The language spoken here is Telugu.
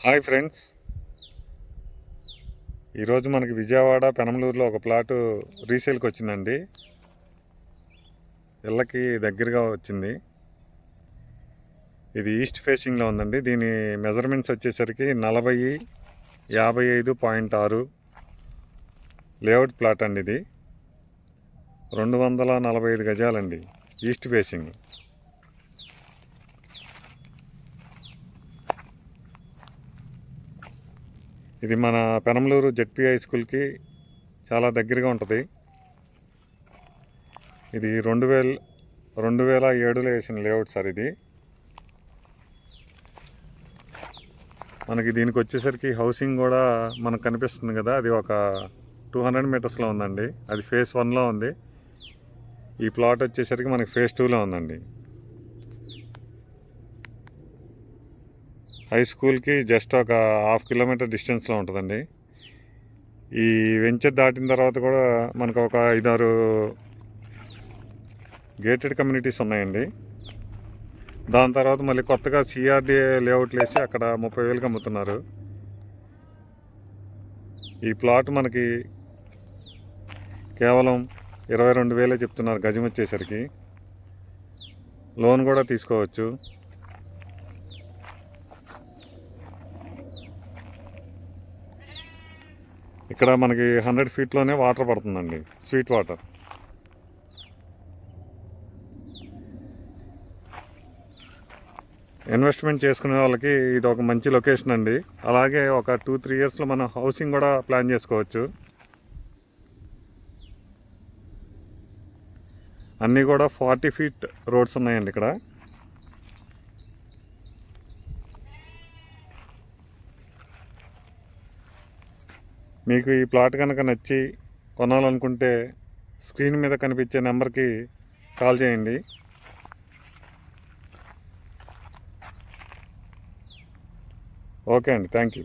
హాయ్ ఫ్రెండ్స్, ఈరోజు మనకి విజయవాడ పెనమలూరులో ఒక ప్లాటు రీసేల్కి వచ్చిందండి. ఇళ్ళకి దగ్గరగా వచ్చింది. ఇది ఈస్ట్ ఫేసింగ్లో ఉందండి. దీని మెజర్మెంట్స్ వచ్చేసరికి 40/55.6 లేఅవుట్ ప్లాట్ అండి. ఇది 245 గజాలండి, ఈస్ట్ ఫేసింగ్. ఇది మన పెనమలూరు జెడ్పీ హై స్కూల్కి చాలా దగ్గరగా ఉంటుంది. ఇది 2007లో వేసిన లేఅవుట్ సార్. ఇది మనకి దీనికి వచ్చేసరికి హౌసింగ్ కూడా మనకు కనిపిస్తుంది కదా, అది ఒక 200 మీటర్స్లో ఉందండి. అది ఫేజ్ 1లో ఉంది. ఈ ప్లాట్ వచ్చేసరికి మనకి ఫేజ్ 2లో ఉందండి. హై స్కూల్కి జస్ట్ ఒక 1/2 కిలోమీటర్ డిస్టెన్స్లో ఉంటుందండి. ఈ వెంచర్ దాటిన తర్వాత కూడా మనకు ఒక 5-6 గేటెడ్ కమ్యూనిటీస్ ఉన్నాయండి. దాని తర్వాత మళ్ళీ కొత్తగా సిఆర్డిఏ లేఅవుట్లు వేసి అక్కడ 30,000కి అమ్ముతున్నారు. ఈ ప్లాట్ మనకి కేవలం 22,000 చెప్తున్నారు గజం వచ్చేసరికి. లోన్ కూడా తీసుకోవచ్చు. ఇక్కడ మనకి 100 ఫీట్లోనే వాటర్ పడుతుందండి, స్వీట్ వాటర్. ఇన్వెస్ట్మెంట్ చేసుకునే వాళ్ళకి ఇది ఒక మంచి లొకేషన్ అండి. అలాగే ఒక 2-3 ఇయర్స్లో మనం హౌసింగ్ కూడా ప్లాన్ చేసుకోవచ్చు. అన్నీ కూడా 40 ఫీట్ రోడ్స్ ఉన్నాయండి ఇక్కడ. మీకు ఈ ప్లాట్ కనుక నచ్చి కొనాలనుకుంటే స్క్రీన్ మీద కనిపించే నెంబర్కి కాల్ చేయండి. ఓకే అండి, థ్యాంక్ యూ.